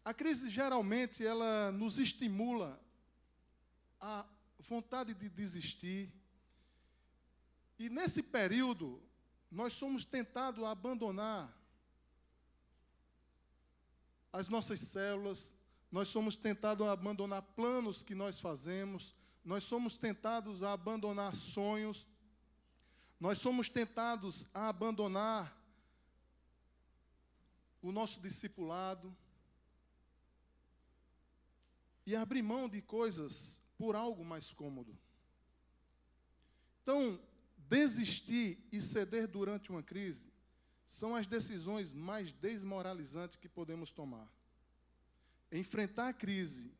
A crise, geralmente, ela nos estimula a vontade de desistir. E, nesse período, nós somos tentados a abandonar as nossas células, nós somos tentados a abandonar planos que nós fazemos, nós somos tentados a abandonar sonhos, nós somos tentados a abandonar o nosso discipulado e abrir mão de coisas por algo mais cômodo. Então, desistir e ceder durante uma crise são as decisões mais desmoralizantes que podemos tomar. Enfrentar a crise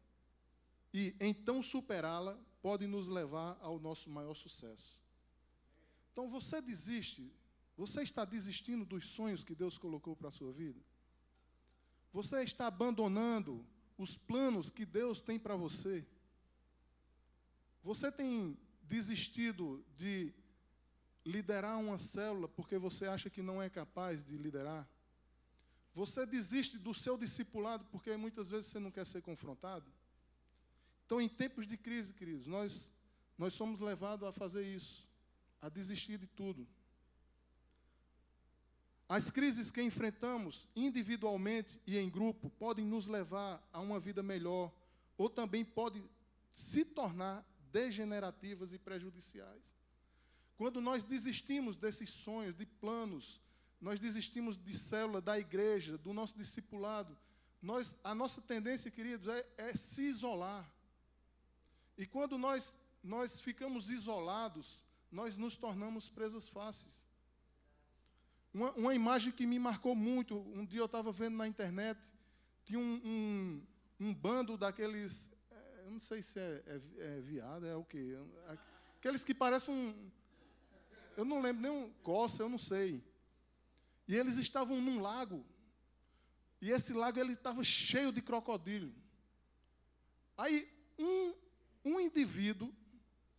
e então superá-la pode nos levar ao nosso maior sucesso. Então, você desiste, você está desistindo dos sonhos que Deus colocou para a sua vida? Você está abandonando os planos que Deus tem para você? Você tem desistido de liderar uma célula porque você acha que não é capaz de liderar? Você desiste do seu discipulado porque muitas vezes você não quer ser confrontado? Então, em tempos de crise, queridos, nós somos levados a fazer isso, a desistir de tudo. As crises que enfrentamos individualmente e em grupo podem nos levar a uma vida melhor ou também podem se tornar degenerativas e prejudiciais. Quando nós desistimos desses sonhos, de planos, nós desistimos de célula, da igreja, do nosso discipulado, a nossa tendência, queridos, é se isolar. E quando nós ficamos isolados, nós nos tornamos presas fáceis. Uma imagem que me marcou muito, um dia eu estava vendo na internet, tinha um bando daqueles, eu não sei se é viado, é o quê? Aqueles que parecem eu não lembro nem um coça, eu não sei. E eles estavam num lago, e esse lago ele estava cheio de crocodilo. Aí um indivíduo,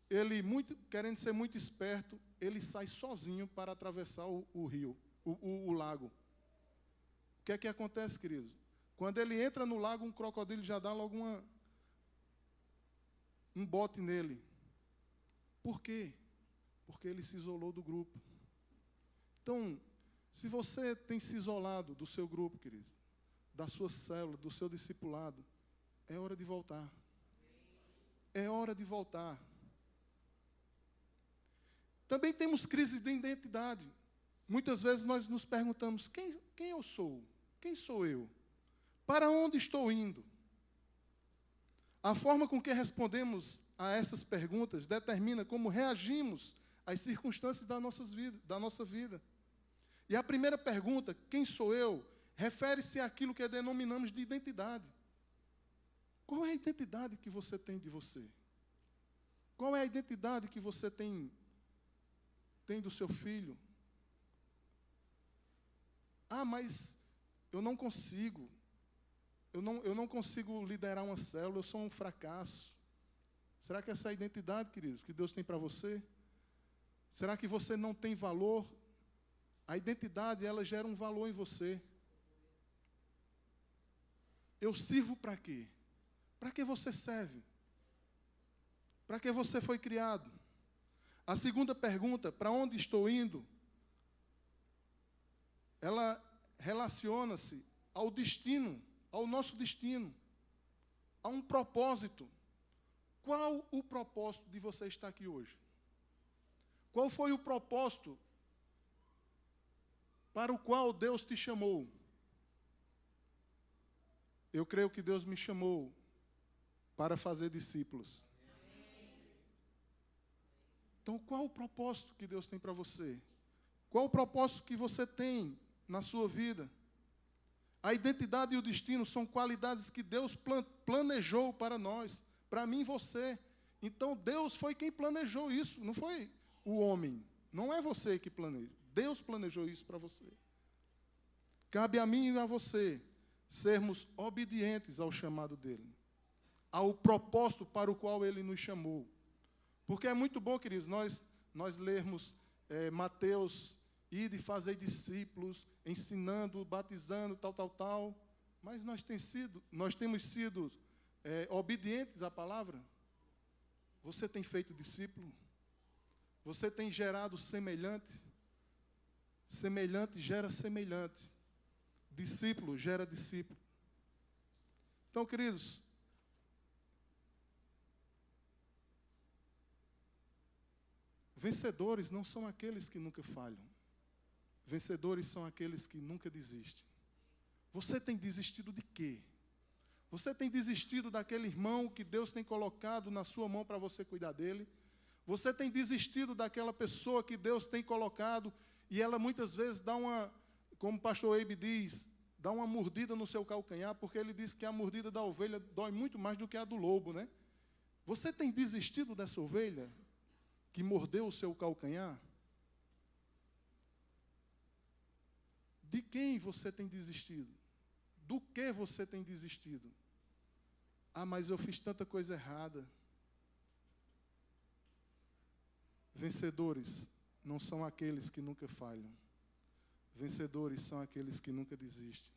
ele querendo ser muito esperto, ele sai sozinho para atravessar o rio, o lago. O que é que acontece, queridos? Quando ele entra no lago, um crocodilo já dá logo um bote nele. Por quê? Porque ele se isolou do grupo. Então, se você tem se isolado do seu grupo, querido, da sua célula, do seu discipulado, é hora de voltar. É hora de voltar. Também temos crises de identidade. Muitas vezes nós nos perguntamos, quem eu sou? Quem sou eu? Para onde estou indo? A forma com que respondemos a essas perguntas determina como reagimos às circunstâncias da nossa vida. E a primeira pergunta, quem sou eu, refere-se àquilo que denominamos de identidade. Qual é a identidade que você tem de você? Qual é a identidade que você tem do seu filho? Ah, mas eu não consigo. Eu não consigo liderar uma célula, eu sou um fracasso. Será que essa é a identidade, queridos, que Deus tem para você? Será que você não tem valor? A identidade, ela gera um valor em você. Eu sirvo para quê? Para que você serve? Para que você foi criado? A segunda pergunta, para onde estou indo? Ela relaciona-se ao destino, ao nosso destino, a um propósito. Qual o propósito de você estar aqui hoje? Qual foi o propósito para o qual Deus te chamou? Eu creio que Deus me chamou para fazer discípulos. Então, qual o propósito que Deus tem para você? Qual o propósito que você tem na sua vida? A identidade e o destino são qualidades que Deus planejou para nós, para mim e você. Então, Deus foi quem planejou isso, não foi o homem. Não é você que planeja. Deus planejou isso para você. Cabe a mim e a você sermos obedientes ao chamado dele, ao propósito para o qual ele nos chamou. Porque é muito bom, queridos, nós lermos Mateus, ide e fazei discípulos, ensinando, batizando, tal. Mas nós temos sido obedientes à palavra? Você tem feito discípulo? Você tem gerado semelhante? Semelhante gera semelhante. Discípulo gera discípulo. Então, queridos, vencedores não são aqueles que nunca falham. Vencedores são aqueles que nunca desistem. Você tem desistido de quê? Você tem desistido daquele irmão que Deus tem colocado na sua mão para você cuidar dele? Você tem desistido daquela pessoa que Deus tem colocado e ela muitas vezes dá como o pastor Eibe diz, dá uma mordida no seu calcanhar, porque ele diz que a mordida da ovelha dói muito mais do que a do lobo, né? Você tem desistido dessa ovelha que mordeu o seu calcanhar? De quem você tem desistido? Do que você tem desistido? Ah, mas eu fiz tanta coisa errada. Vencedores não são aqueles que nunca falham. Vencedores são aqueles que nunca desistem.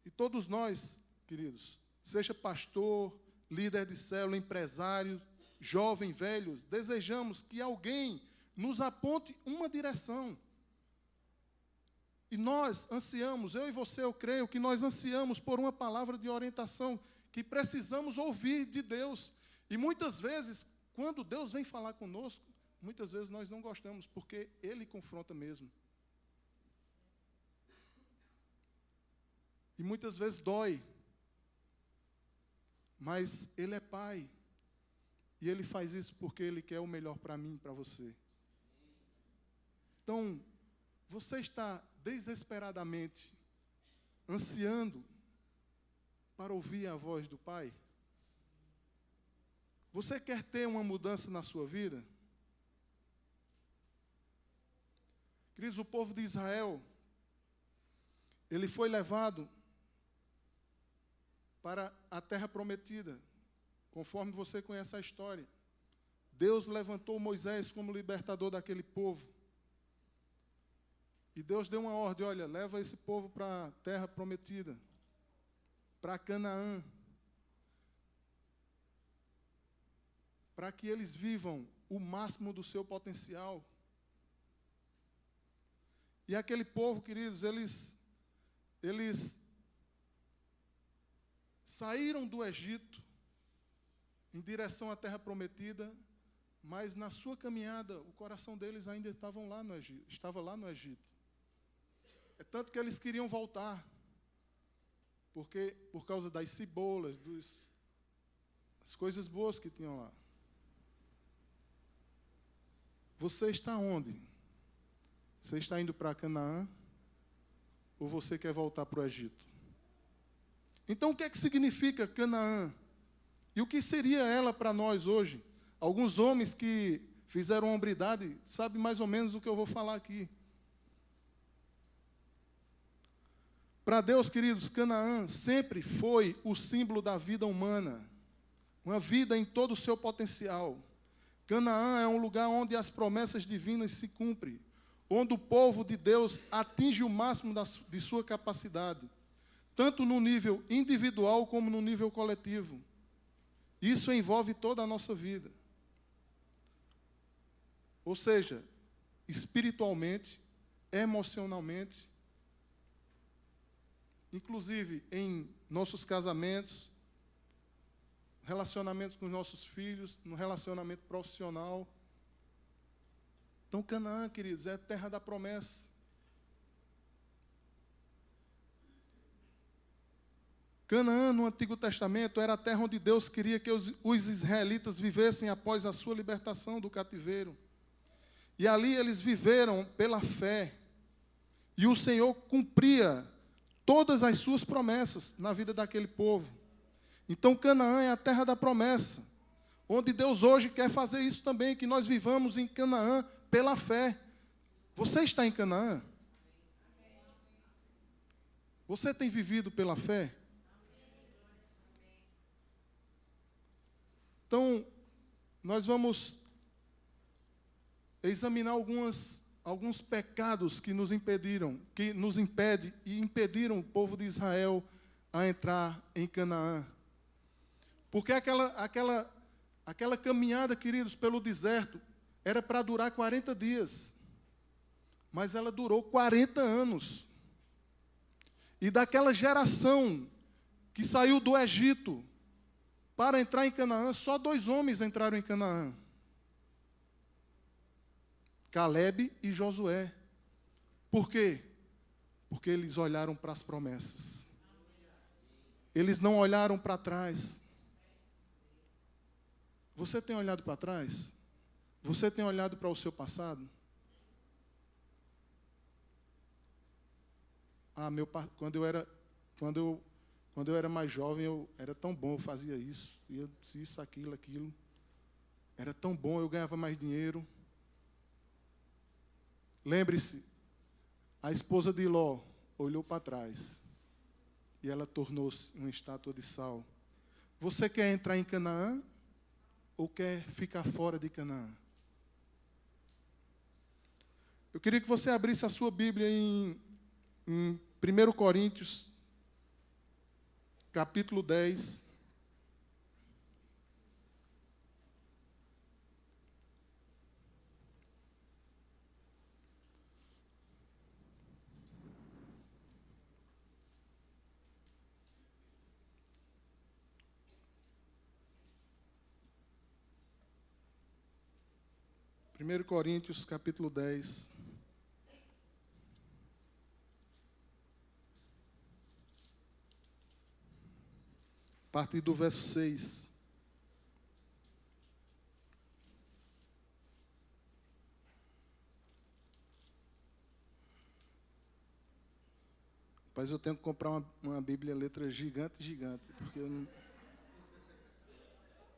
E todos nós, queridos, seja pastor, líder de célula, empresário, jovem, velhos, desejamos que alguém nos aponte uma direção. E nós ansiamos, eu e você, eu creio, que nós ansiamos por uma palavra de orientação, que precisamos ouvir de Deus. E muitas vezes, quando Deus vem falar conosco, muitas vezes nós não gostamos, porque Ele confronta mesmo. E muitas vezes dói. Mas Ele é Pai. E Ele faz isso porque Ele quer o melhor para mim e para você. Então, você está desesperadamente ansiando para ouvir a voz do Pai? Você quer ter uma mudança na sua vida? Queridos, o povo de Israel, ele foi levado para a terra prometida, conforme você conhece a história. Deus levantou Moisés como libertador daquele povo. E Deus deu uma ordem, olha, leva esse povo para a terra prometida, para Canaã, para que eles vivam o máximo do seu potencial. E aquele povo, queridos, eles saíram do Egito em direção à terra prometida, mas na sua caminhada, o coração deles ainda estava lá no Egito. É tanto que eles queriam voltar, porque por causa das cebolas, das coisas boas que tinham lá. Você está onde? Você está indo para Canaã? Ou você quer voltar para o Egito? Então, o que é que significa Canaã? E o que seria ela para nós hoje? Alguns homens que fizeram hombridade sabem mais ou menos do que eu vou falar aqui. Para Deus, queridos, Canaã sempre foi o símbolo da vida humana. Uma vida em todo o seu potencial. Canaã é um lugar onde as promessas divinas se cumprem. Onde o povo de Deus atinge o máximo de sua capacidade. Tanto no nível individual como no nível coletivo. Isso envolve toda a nossa vida. Ou seja, espiritualmente, emocionalmente, inclusive em nossos casamentos, relacionamentos com os nossos filhos, no relacionamento profissional. Então, Canaã, queridos, é a terra da promessa. Canaã, no Antigo Testamento, era a terra onde Deus queria que os israelitas vivessem após a sua libertação do cativeiro. E ali eles viveram pela fé. E o Senhor cumpria todas as suas promessas na vida daquele povo. Então, Canaã é a terra da promessa, onde Deus hoje quer fazer isso também, que nós vivamos em Canaã pela fé. Você está em Canaã? Você tem vivido pela fé? Então, nós vamos examinar algumas alguns pecados que nos impedem e impediram o povo de Israel a entrar em Canaã. Porque aquela caminhada, queridos, pelo deserto, era para durar 40 dias. Mas ela durou 40 anos. E daquela geração que saiu do Egito para entrar em Canaã, só 2 homens entraram em Canaã. Caleb e Josué. Por quê? Porque eles olharam para as promessas. Eles não olharam para trás. Você tem olhado para trás? Você tem olhado para o seu passado? Quando eu era mais jovem, eu era tão bom, eu fazia isso, aquilo. Era tão bom, eu ganhava mais dinheiro. Lembre-se, a esposa de Ló olhou para trás e ela tornou-se uma estátua de sal. Você quer entrar em Canaã ou quer ficar fora de Canaã? Eu queria que você abrisse a sua Bíblia em 1 Coríntios, capítulo 10. Primeiro Coríntios, capítulo 10. A partir do verso 6. Rapaz, eu tenho que comprar uma Bíblia letra gigante, porque eu não...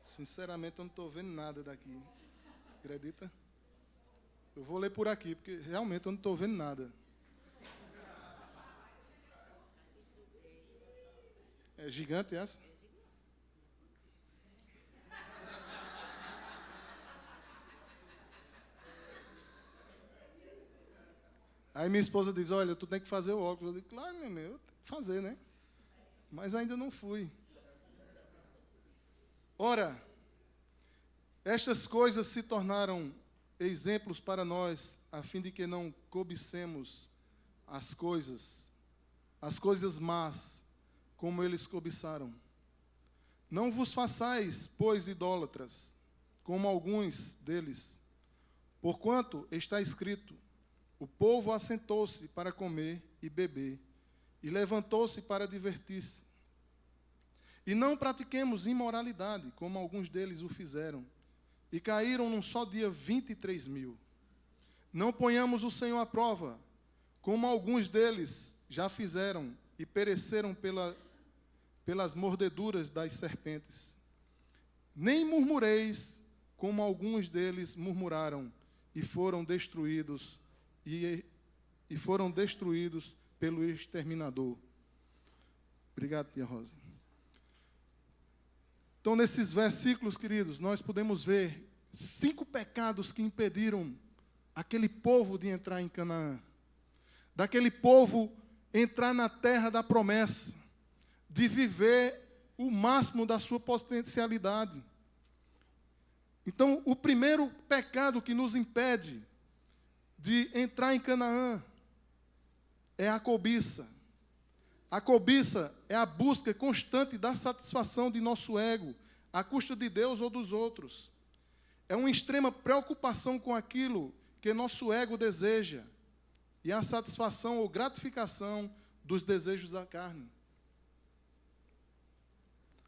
Sinceramente, eu não estou vendo nada daqui. Acredita? Eu vou ler por aqui, porque realmente eu não estou vendo nada. É gigante essa? Aí minha esposa diz, olha, tu tem que fazer o óculos. Eu digo, claro, meu, eu tenho que fazer, né? Mas ainda não fui. Ora, estas coisas se tornaram exemplos para nós, a fim de que não cobicemos as coisas más, como eles cobiçaram. Não vos façais, pois, idólatras, como alguns deles. Porquanto está escrito, o povo assentou-se para comer e beber, e levantou-se para divertir-se. E não pratiquemos imoralidade, como alguns deles o fizeram, e caíram num só dia 23.000. Não ponhamos o Senhor à prova, como alguns deles já fizeram, e pereceram pelas mordeduras das serpentes. Nem murmureis, como alguns deles murmuraram, e foram destruídos pelo exterminador. Obrigado, tia Rosa. Então, nesses versículos, queridos, nós podemos ver 5 pecados que impediram aquele povo de entrar em Canaã. Daquele povo entrar na terra da promessa, de viver o máximo da sua potencialidade. Então, o primeiro pecado que nos impede de entrar em Canaã é a cobiça. A cobiça é a busca constante da satisfação de nosso ego, à custa de Deus ou dos outros. É uma extrema preocupação com aquilo que nosso ego deseja e a satisfação ou gratificação dos desejos da carne.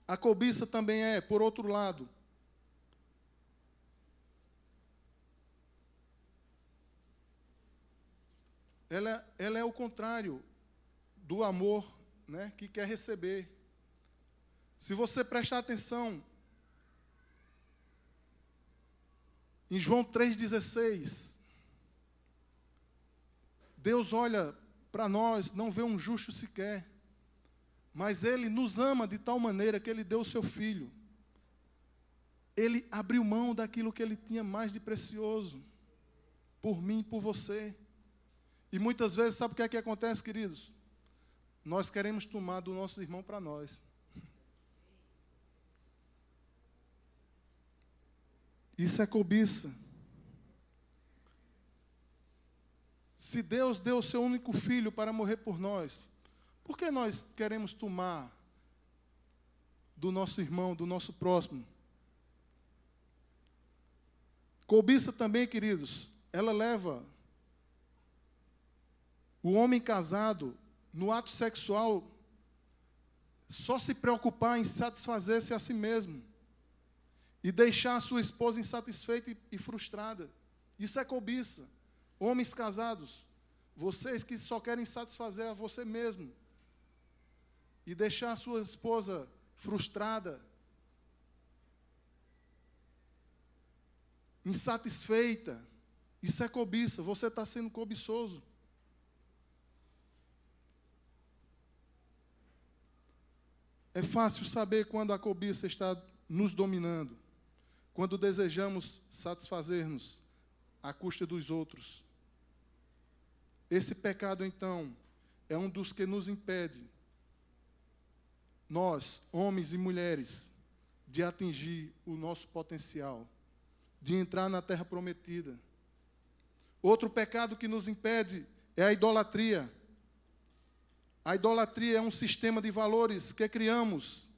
A cobiça também é, por outro lado, ela é o contrário do amor, né, que quer receber. Se você prestar atenção, em João 3,16, Deus olha para nós, não vê um justo sequer, mas Ele nos ama de tal maneira que Ele deu o seu Filho. Ele abriu mão daquilo que Ele tinha mais de precioso. por mim e por você. E muitas vezes, sabe o que é que acontece, queridos? Nós queremos tomar do nosso irmão para nós. Isso é cobiça. Se Deus deu o seu único filho para morrer por nós, por que nós queremos tomar do nosso irmão, do nosso próximo? Cobiça também, queridos, ela leva o homem casado, no ato sexual, só se preocupar em satisfazer-se a si mesmo e deixar a sua esposa insatisfeita e frustrada. Isso é cobiça. Homens casados, vocês que só querem satisfazer a você mesmo e deixar a sua esposa frustrada, insatisfeita, isso é cobiça. Você está sendo cobiçoso. É fácil saber quando a cobiça está nos dominando, quando desejamos satisfazer-nos à custa dos outros. Esse pecado, então, é um dos que nos impede, nós, homens e mulheres, de atingir o nosso potencial, de entrar na terra prometida. Outro pecado que nos impede é a idolatria. A idolatria é um sistema de valores que criamos,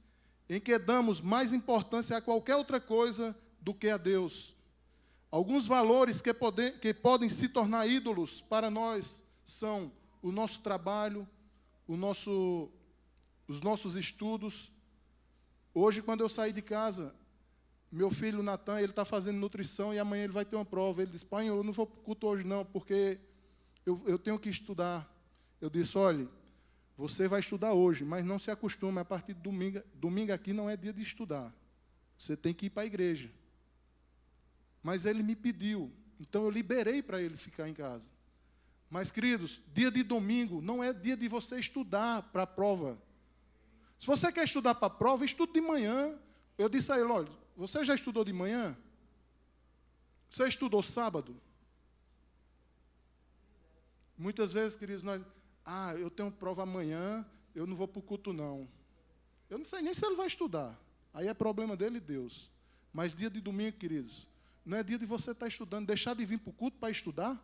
em que damos mais importância a qualquer outra coisa do que a Deus. Alguns valores que podem se tornar ídolos para nós são o nosso trabalho, os nossos estudos. Hoje, quando eu saí de casa, meu filho Natan, ele está fazendo nutrição e amanhã ele vai ter uma prova. Ele disse: pai, eu não vou para o culto hoje não, porque eu tenho que estudar. Eu disse: olha, você vai estudar hoje, mas não se acostume, a partir de domingo aqui não é dia de estudar. Você tem que ir para a igreja. Mas ele me pediu, então eu liberei para ele ficar em casa. Mas, queridos, dia de domingo não é dia de você estudar para a prova. Se você quer estudar para a prova, estude de manhã. Eu disse a ele: olha, você já estudou de manhã? Você estudou sábado? Muitas vezes, queridos, eu tenho prova amanhã, eu não vou para o culto não. Eu não sei nem se ele vai estudar. Aí é problema dele e Deus. Mas dia de domingo, queridos, não é dia de você estar estudando, deixar de vir para o culto para estudar.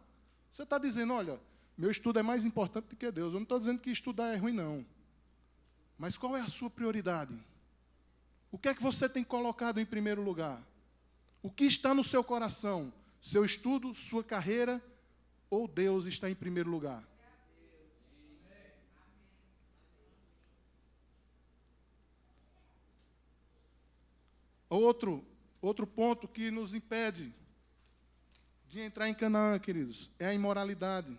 Você está dizendo: olha, meu estudo é mais importante do que Deus. Eu não estou dizendo que estudar é ruim, não. Mas qual é a sua prioridade? O que é que você tem colocado em primeiro lugar? O que está no seu coração? Seu estudo, sua carreira, ou Deus está em primeiro lugar? Outro ponto que nos impede de entrar em Canaã, queridos, é a imoralidade.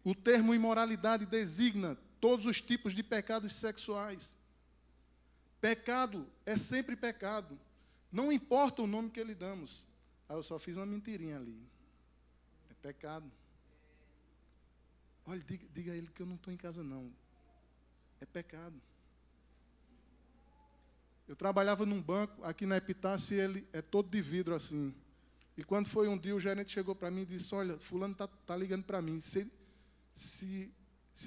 O termo imoralidade designa todos os tipos de pecados sexuais. Pecado é sempre pecado. Não importa o nome que lhe damos. Eu só fiz uma mentirinha ali. É pecado. Olha, diga a ele que eu não estou em casa, não. É pecado. Eu trabalhava num banco, aqui na Epitácio, e ele é todo de vidro assim. E quando foi um dia, o gerente chegou para mim e disse: olha, fulano está ligando para mim. Se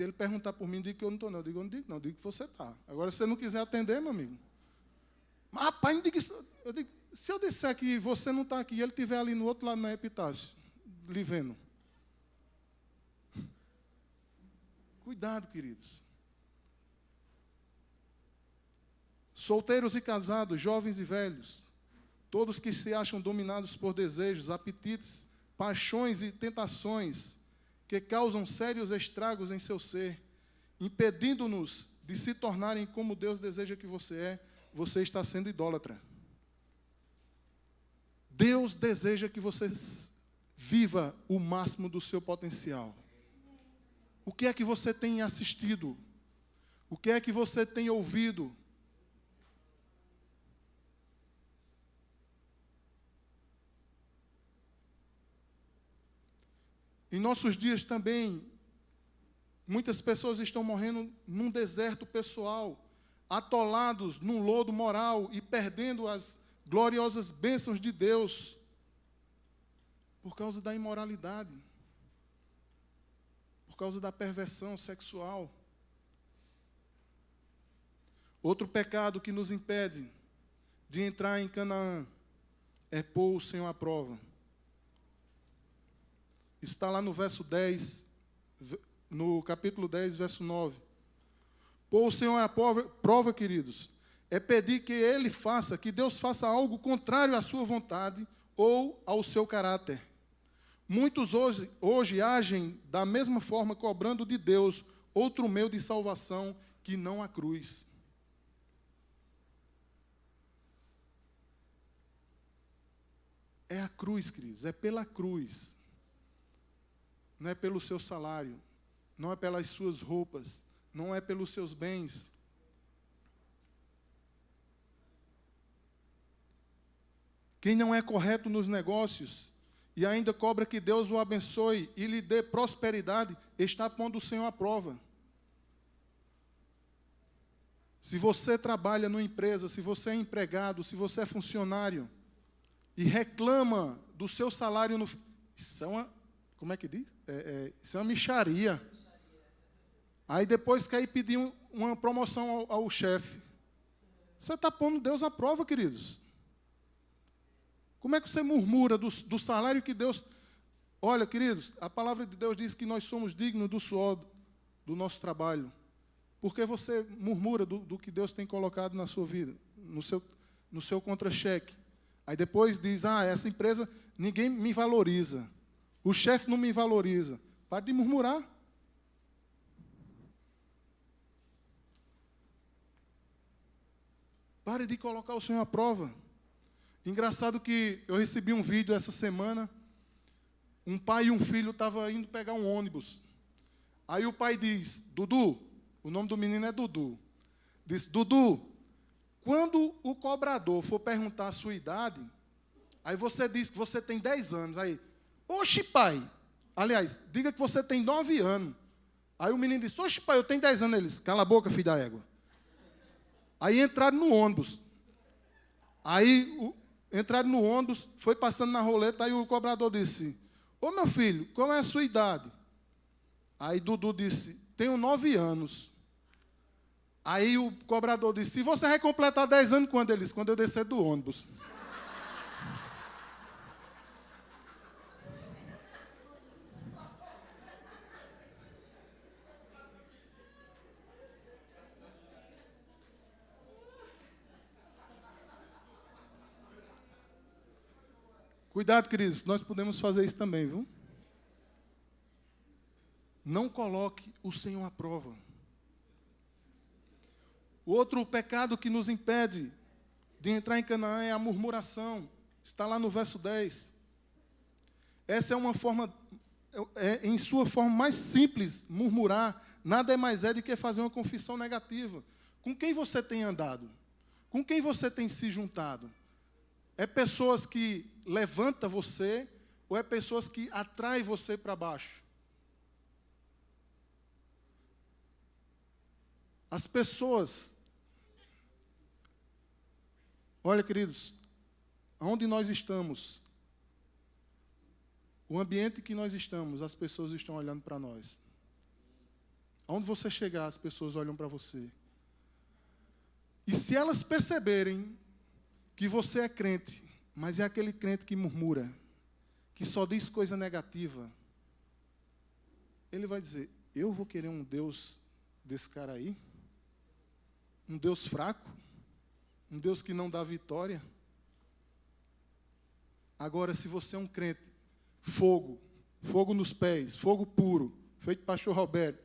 ele perguntar por mim, diga que eu não estou, não. Eu digo: eu não digo, não, digo que você está. Agora, se você não quiser atender, meu amigo. Mas, rapaz, não diga isso. Eu digo: se eu disser que você não está aqui e ele estiver ali no outro lado na Epitácio, lhe vendo. Cuidado, queridos. Solteiros e casados, jovens e velhos, todos que se acham dominados por desejos, apetites, paixões e tentações que causam sérios estragos em seu ser, impedindo-nos de se tornarem como Deus deseja que você está sendo idólatra. Deus deseja que você viva o máximo do seu potencial. O que é que você tem assistido? O que é que você tem ouvido? Em nossos dias também, muitas pessoas estão morrendo num deserto pessoal, atolados num lodo moral e perdendo as gloriosas bênçãos de Deus. Por causa da imoralidade. Por causa da perversão sexual. Outro pecado que nos impede de entrar em Canaã é pôr o Senhor à prova. Está lá no verso 10, no capítulo 10, verso 9. Pôr o Senhor à prova, queridos, é pedir que Ele faça, que Deus faça algo contrário à sua vontade ou ao seu caráter. Muitos hoje agem da mesma forma, cobrando de Deus outro meio de salvação que não a cruz. É a cruz, queridos, é pela cruz. Não é pelo seu salário, não é pelas suas roupas, não é pelos seus bens. Quem não é correto nos negócios e ainda cobra que Deus o abençoe e lhe dê prosperidade, está pondo o Senhor à prova. Se você trabalha numa empresa, se você é empregado, se você é funcionário e reclama do seu salário, isso é uma, como é que diz? Isso é uma mixaria. Aí depois quer ir pedir uma promoção ao chefe. Você está pondo Deus à prova, queridos. Como é que você murmura do salário que Deus... Olha, queridos, a palavra de Deus diz que nós somos dignos do suor do nosso trabalho. Por que você murmura do que Deus tem colocado na sua vida, no seu contra-cheque? Aí depois diz, essa empresa, ninguém me valoriza. O chefe não me valoriza. Pare de murmurar. Pare de colocar o Senhor à prova. Engraçado que eu recebi um vídeo essa semana, um pai e um filho estavam indo pegar um ônibus. Aí o pai diz, Dudu, o nome do menino é Dudu, diz, Dudu, quando o cobrador for perguntar a sua idade, aí você diz que você tem 10 anos, aí, oxe pai, aliás, diga que você tem 9 anos. Aí o menino disse, oxe pai, eu tenho 10 anos. Eles, cala a boca, filho da égua. Aí entraram no ônibus. Aí entraram no ônibus, foi passando na roleta, aí o cobrador disse, ô meu filho, qual é a sua idade? Aí Dudu disse, tenho 9 anos. Aí o cobrador disse, e você vai completar 10 anos quando? Ele disse, quando eu descer do ônibus. Cuidado, queridos, nós podemos fazer isso também, viu? Não coloque o Senhor à prova. O outro pecado que nos impede de entrar em Canaã é a murmuração. Está lá no verso 10. Essa é uma forma, em sua forma mais simples, murmurar, nada mais é do que fazer uma confissão negativa. Com quem você tem andado? Com quem você tem se juntado? É pessoas que levantam você ou é pessoas que atraem você para baixo? As pessoas... Olha, queridos, onde nós estamos, o ambiente que nós estamos, as pessoas estão olhando para nós. Aonde você chegar, as pessoas olham para você. E se elas perceberem que você é crente, mas é aquele crente que murmura, que só diz coisa negativa, ele vai dizer, eu vou querer um Deus desse cara aí? Um Deus fraco? Um Deus que não dá vitória? Agora, se você é um crente, fogo nos pés, fogo puro, feito pastor Roberto,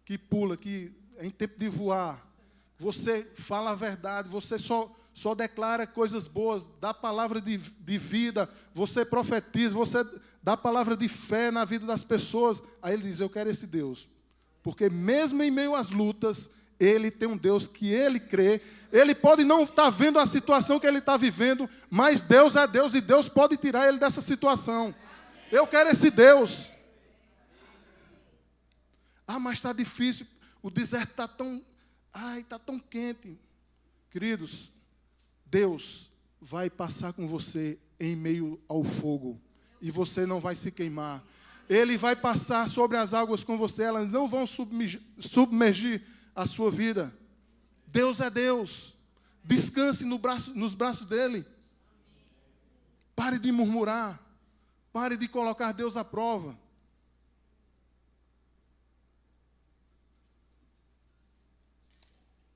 que pula, que é em tempo de voar, você fala a verdade, você só declara coisas boas, dá palavra de vida, você profetiza, você dá palavra de fé na vida das pessoas. Aí ele diz, eu quero esse Deus. Porque mesmo em meio às lutas, ele tem um Deus que ele crê. Ele pode não estar vendo a situação que ele está vivendo, mas Deus é Deus e Deus pode tirar ele dessa situação. Eu quero esse Deus. Mas está difícil, o deserto está tão... está tão quente. Queridos, Deus vai passar com você em meio ao fogo. e você não vai se queimar. Ele vai passar sobre as águas com você, elas não vão submergir a sua vida. Deus é Deus. Descanse nos braços dele. Pare de murmurar. Pare de colocar Deus à prova.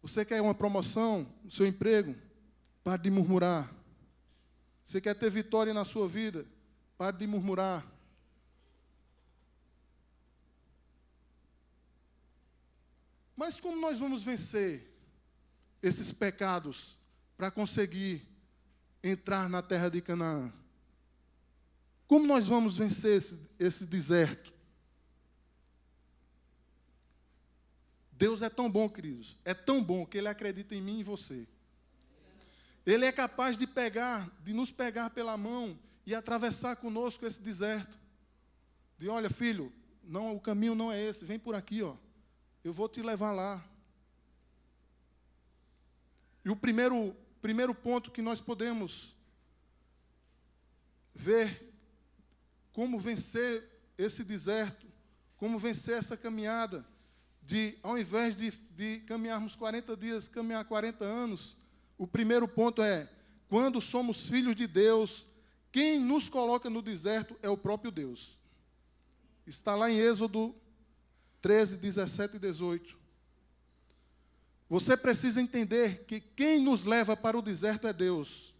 Você quer uma promoção no seu emprego? Pare de murmurar. Você quer ter vitória na sua vida? Pare de murmurar. Mas como nós vamos vencer esses pecados para conseguir entrar na terra de Canaã? Como nós vamos vencer esse deserto? Deus é tão bom, queridos. É tão bom que Ele acredita em mim e em você. Ele é capaz de nos pegar pela mão e atravessar conosco esse deserto. De olha, filho, não, o caminho não é esse, vem por aqui, ó. Eu vou te levar lá. E o primeiro ponto que nós podemos ver como vencer esse deserto, como vencer essa caminhada, ao invés de caminharmos 40 dias, caminhar 40 anos, o primeiro ponto é, quando somos filhos de Deus, quem nos coloca no deserto é o próprio Deus. Está lá em Êxodo 13, 17 e 18. Você precisa entender que quem nos leva para o deserto é Deus.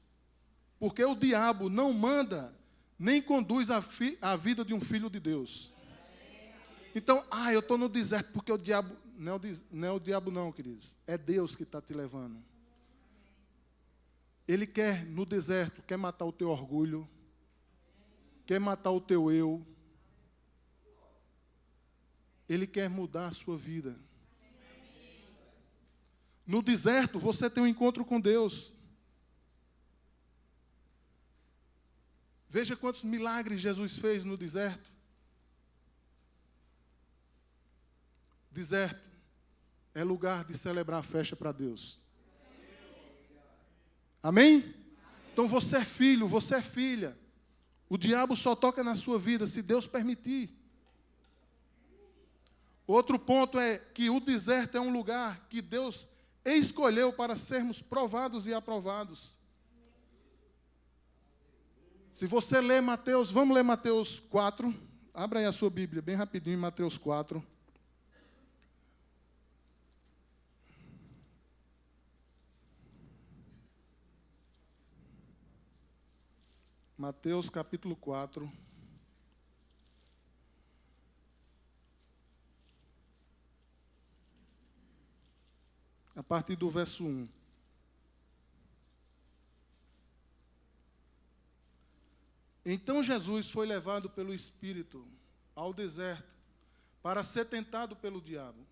Porque o diabo não manda, nem conduz a vida de um filho de Deus. Então, eu estou no deserto porque o diabo... Não é o diabo não, queridos. É Deus que está te levando. Ele quer, no deserto, quer matar o teu orgulho, quer matar o teu eu. Ele quer mudar a sua vida. No deserto, você tem um encontro com Deus. Veja quantos milagres Jesus fez no deserto. Deserto é lugar de celebrar a festa para Deus. Amém? Então você é filho, você é filha. O diabo só toca na sua vida se Deus permitir. Outro ponto é que o deserto é um lugar que Deus escolheu para sermos provados e aprovados. Se você ler Mateus, vamos ler Mateus 4. Abra aí a sua Bíblia, bem rapidinho, em Mateus 4. Mateus capítulo 4. A partir do verso 1. Então Jesus foi levado pelo Espírito ao deserto para ser tentado pelo diabo.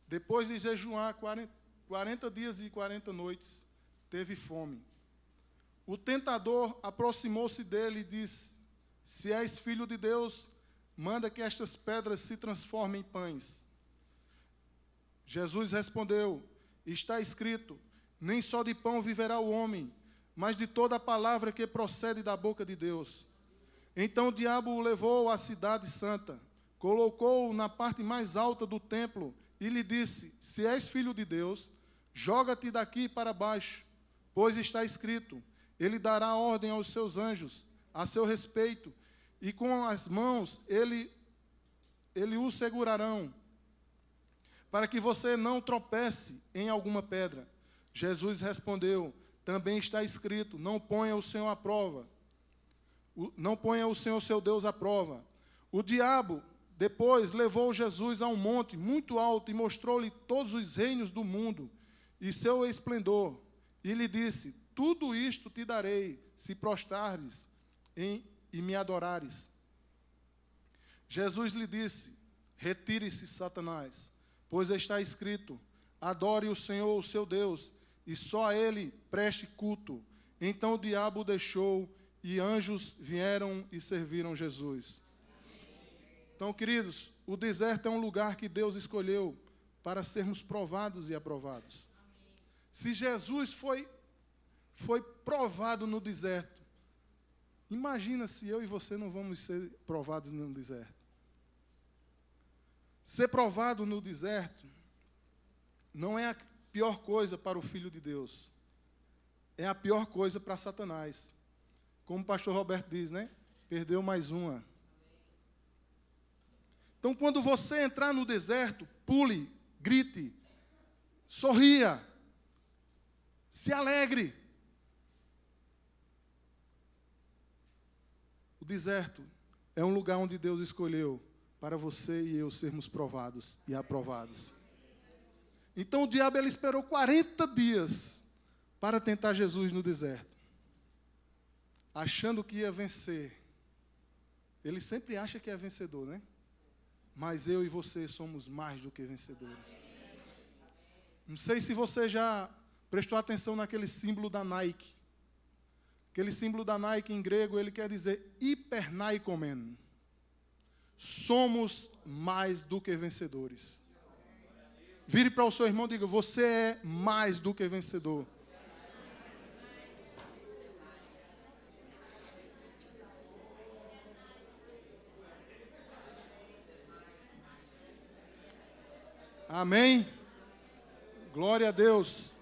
Depois de jejuar 40 dias e 40 noites, teve fome. O tentador aproximou-se dele e disse: se és filho de Deus, manda que estas pedras se transformem em pães. Jesus respondeu: está escrito, nem só de pão viverá o homem, mas de toda a palavra que procede da boca de Deus. Então o diabo o levou à cidade santa, colocou-o na parte mais alta do templo e lhe disse: se és filho de Deus, joga-te daqui para baixo, pois está escrito, ele dará ordem aos seus anjos a seu respeito, e com as mãos ele o segurarão, para que você não tropece em alguma pedra. Jesus respondeu: também está escrito, não ponha o Senhor à prova. Não ponha o Senhor seu Deus à prova. O diabo, depois, levou Jesus a um monte muito alto e mostrou-lhe todos os reinos do mundo e seu esplendor. E lhe disse: tudo isto te darei, se prostrares e me adorares. Jesus lhe disse: retire-se, Satanás, pois está escrito, adore o Senhor, o seu Deus, e só a Ele preste culto. Então o diabo o deixou, e anjos vieram e serviram Jesus. Então, queridos, o deserto é um lugar que Deus escolheu para sermos provados e aprovados. Se Jesus foi provado no deserto, Imagina se eu e você não vamos ser provados no deserto. Ser provado no deserto não é a pior coisa para o Filho de Deus. É a pior coisa para Satanás. Como o pastor Roberto diz, né? Perdeu mais uma. Então, quando você entrar no deserto, pule, grite, sorria, se alegre. O deserto é um lugar onde Deus escolheu para você e eu sermos provados e aprovados. Então, o diabo ele esperou 40 dias para tentar Jesus no deserto, achando que ia vencer. Ele sempre acha que é vencedor, né? Mas eu e você somos mais do que vencedores. Não sei se você já prestou atenção naquele símbolo da Nike. Aquele símbolo da Nike em grego, ele quer dizer hipernaikomen. Somos mais do que vencedores. Vire para o seu irmão e diga, você é mais do que vencedor. Amém? Glória a Deus.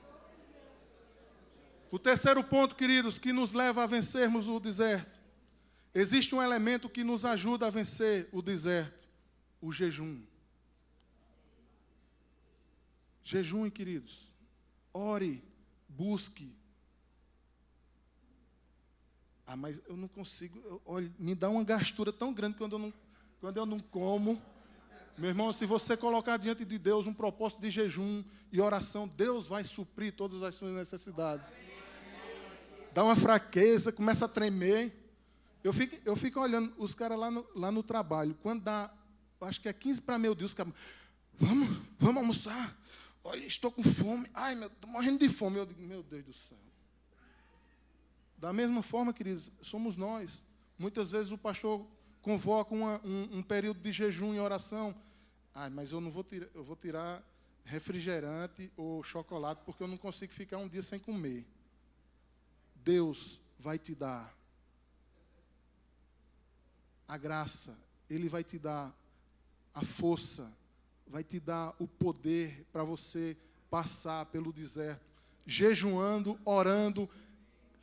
O terceiro ponto, queridos, que nos leva a vencermos o deserto. Existe um elemento que nos ajuda a vencer o deserto. O jejum. Jejum, queridos. Ore, busque. Ah, mas eu não consigo. Olha, me dá uma gastura tão grande quando eu não como. Meu irmão, se você colocar diante de Deus um propósito de jejum e oração, Deus vai suprir todas as suas necessidades. Dá uma fraqueza, começa a tremer. Eu fico olhando os caras lá no trabalho. Quando dá, acho que é 15 para meio dia, os caras, vamos almoçar. Olha, estou com fome. Ai, estou morrendo de fome. Eu digo, meu Deus do céu. Da mesma forma, queridos, somos nós. Muitas vezes o pastor convoca um período de jejum e oração. Ah, mas eu vou tirar refrigerante ou chocolate, porque eu não consigo ficar um dia sem comer. Deus vai te dar a graça, Ele vai te dar a força, vai te dar o poder para você passar pelo deserto, jejuando, orando,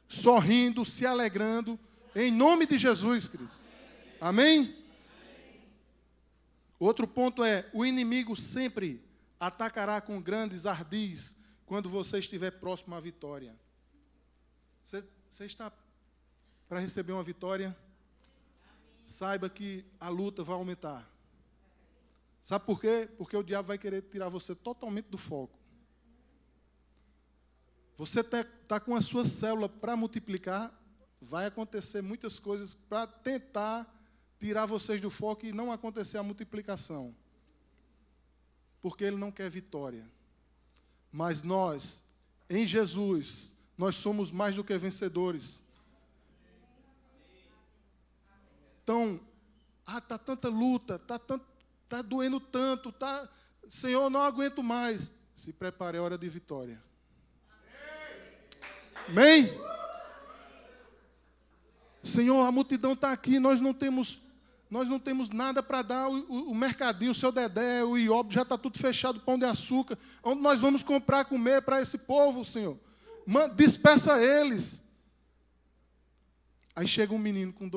sorrindo, se alegrando, em nome de Jesus, queridos. Amém? Outro ponto é, o inimigo sempre atacará com grandes ardis quando você estiver próximo à vitória. Você está para receber uma vitória? Saiba que a luta vai aumentar. Sabe por quê? Porque o diabo vai querer tirar você totalmente do foco. Você está com a sua célula para multiplicar, vai acontecer muitas coisas para tentar tirar vocês do foco e não acontecer a multiplicação. Porque ele não quer vitória. Mas nós, em Jesus, nós somos mais do que vencedores. Então, está tanta luta, está doendo tanto, Senhor, não aguento mais. Se prepare, é hora de vitória. Amém? Senhor, a multidão está aqui, nós não temos nada para dar, o mercadinho, o seu Dedé, o Iob, já está tudo fechado, pão de açúcar. Onde nós vamos comprar, comer para esse povo, Senhor? Despeça eles. Aí chega um menino com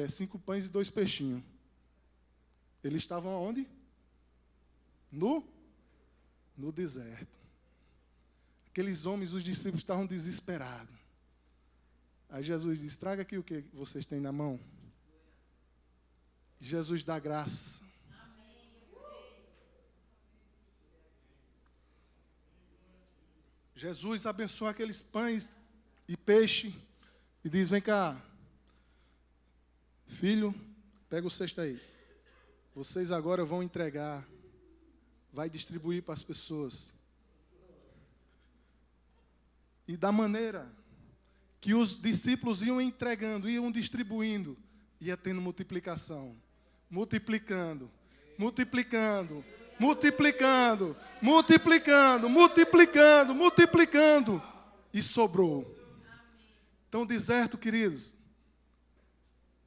5 pães e 2 peixinhos. Eles estavam aonde? No deserto. Aqueles homens, os discípulos, estavam desesperados. Aí Jesus diz, traga aqui o que vocês têm na mão. Jesus dá graça. Jesus abençoa aqueles pães e peixe e diz, vem cá, filho, pega o cesto aí. Vocês agora vão entregar, vai distribuir para as pessoas. E da maneira que os discípulos iam entregando, iam distribuindo, ia tendo multiplicação. Multiplicando, multiplicando, multiplicando, multiplicando, multiplicando, multiplicando. E sobrou. Então, o deserto, queridos,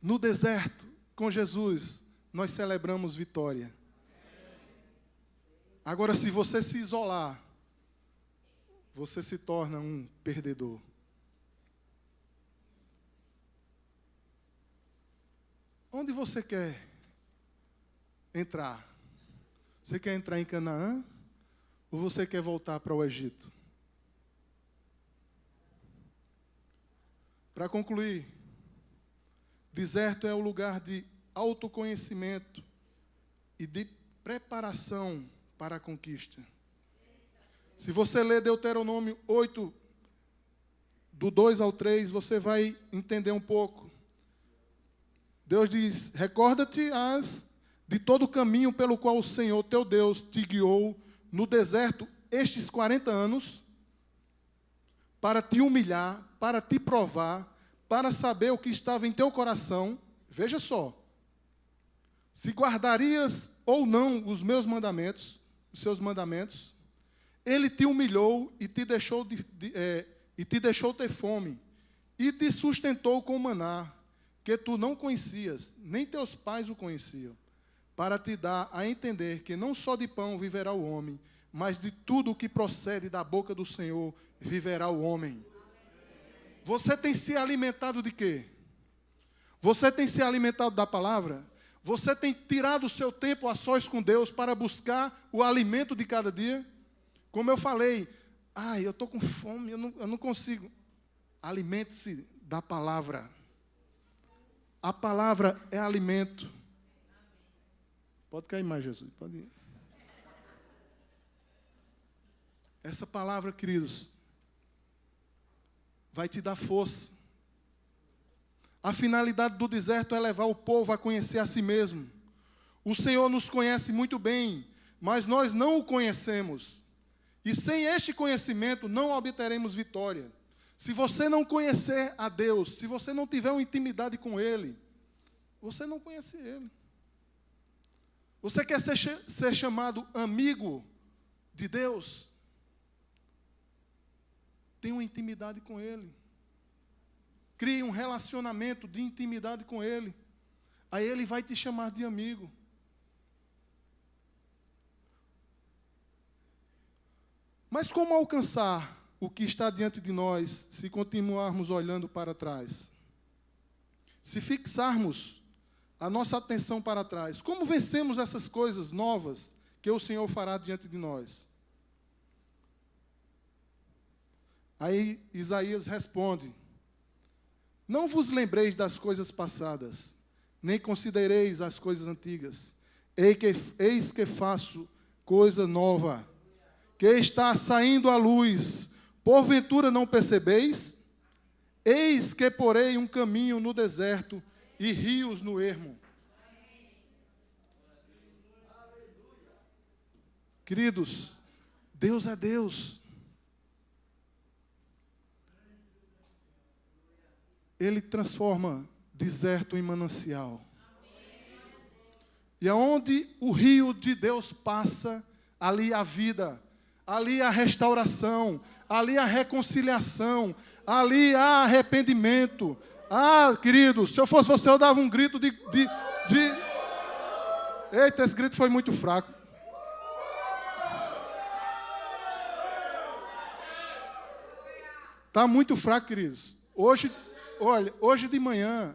No deserto, com Jesus, nós celebramos vitória. Agora, se você se isolar, você se torna um perdedor. Onde você quer entrar? Você quer entrar em Canaã? Ou você quer voltar para o Egito? Para concluir, deserto é o lugar de autoconhecimento e de preparação para a conquista. Se você ler Deuteronômio 8, do 2 ao 3, você vai entender um pouco. Deus diz: recorda-te-ás de todo o caminho pelo qual o Senhor teu Deus te guiou no deserto estes 40 anos, para te humilhar, para te provar, para saber o que estava em teu coração. Veja só, se guardarias ou não os meus mandamentos, os seus mandamentos. Ele te humilhou e te deixou ter fome, e te sustentou com maná, que tu não conhecias, nem teus pais o conheciam, para te dar a entender que não só de pão viverá o homem, mas de tudo o que procede da boca do Senhor viverá o homem. Você tem se alimentado de quê? Você tem se alimentado da palavra? Você tem tirado o seu tempo a sós com Deus para buscar o alimento de cada dia? Como eu falei, eu estou com fome, eu não consigo. Alimente-se da palavra. A palavra é alimento. Pode cair mais, Jesus, pode ir. Essa palavra, queridos, vai te dar força. A finalidade do deserto é levar o povo a conhecer a si mesmo. O Senhor nos conhece muito bem, mas nós não o conhecemos. E sem este conhecimento não obteremos vitória. Se você não conhecer a Deus, se você não tiver uma intimidade com Ele, você não conhece Ele. Você quer ser chamado amigo de Deus? Tenha uma intimidade com Ele. Crie um relacionamento de intimidade com Ele. Aí Ele vai te chamar de amigo. Mas como alcançar o que está diante de nós se continuarmos olhando para trás? Se fixarmos a nossa atenção para trás, como vencemos essas coisas novas que o Senhor fará diante de nós? Aí Isaías responde: não vos lembreis das coisas passadas, nem considereis as coisas antigas. Eis que faço coisa nova, que está saindo à luz. Porventura não percebeis? Eis que porei um caminho no deserto e rios no ermo. Queridos, Deus é Deus. Ele transforma deserto em manancial. E aonde o rio de Deus passa, ali há vida, ali há restauração, ali há reconciliação, ali há arrependimento. Queridos, se eu fosse você, eu dava um grito de... Eita, esse grito foi muito fraco. Está muito fraco, queridos. Hoje de manhã,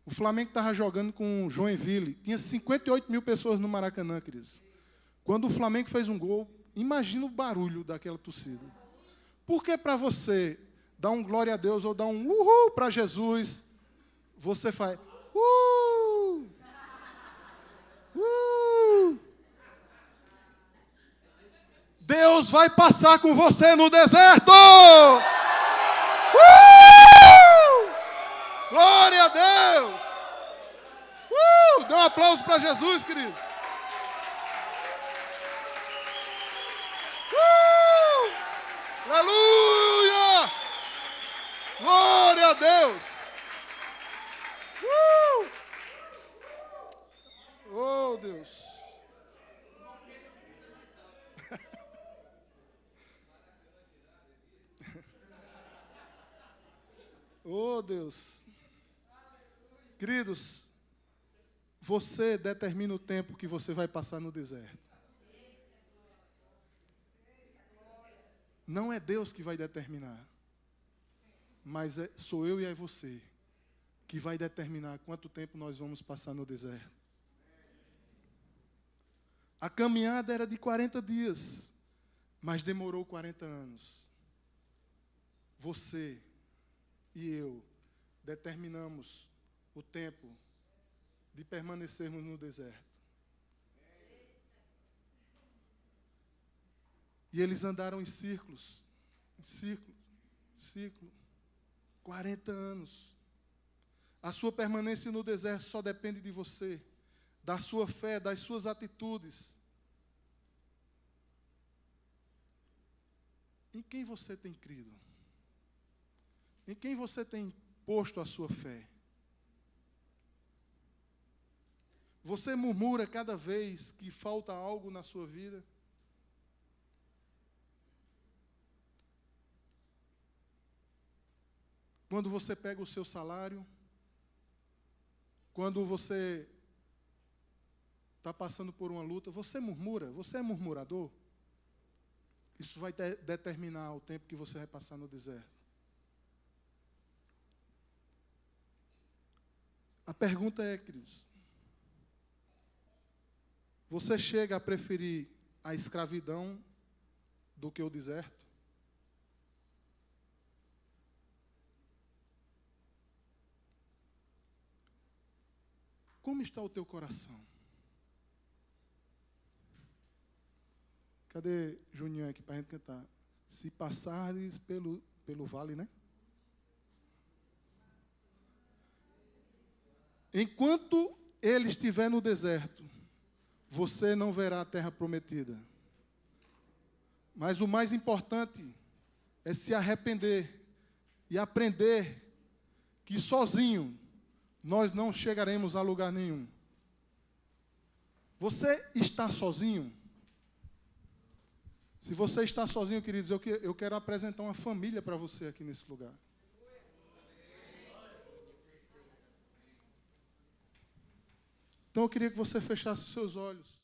o Flamengo estava jogando com o Joinville. Tinha 58 mil pessoas no Maracanã, queridos. Quando o Flamengo fez um gol, imagina o barulho daquela torcida. Por que para você dar um glória a Deus ou dar um uhul para Jesus, você faz Deus vai passar com você no deserto! Glória a Deus! Dê um aplauso para Jesus, queridos. Aleluia! Glória a Deus! Oh, Deus! Oh, Deus! Queridos, você determina o tempo que você vai passar no deserto. Não é Deus que vai determinar, mas sou eu e é você que vai determinar quanto tempo nós vamos passar no deserto. A caminhada era de 40 dias, mas demorou 40 anos. Você e eu determinamos o tempo de permanecermos no deserto. E eles andaram em círculos, 40 anos. A sua permanência no deserto só depende de você, da sua fé, das suas atitudes. Em quem você tem crido? Em quem você tem posto a sua fé? Você murmura cada vez que falta algo na sua vida? Quando você pega o seu salário? Quando você está passando por uma luta, você murmura? Você é murmurador? Isso vai determinar o tempo que você vai passar no deserto. A pergunta é, queridos, você chega a preferir a escravidão do que o deserto? Como está o teu coração? Cadê Juninho aqui para a gente cantar? Se passares pelo vale, né? Enquanto ele estiver no deserto, você não verá a terra prometida. Mas o mais importante é se arrepender e aprender que sozinho nós não chegaremos a lugar nenhum. Você está sozinho? Se você está sozinho, queridos, eu quero apresentar uma família para você aqui nesse lugar. Então eu queria que você fechasse os seus olhos.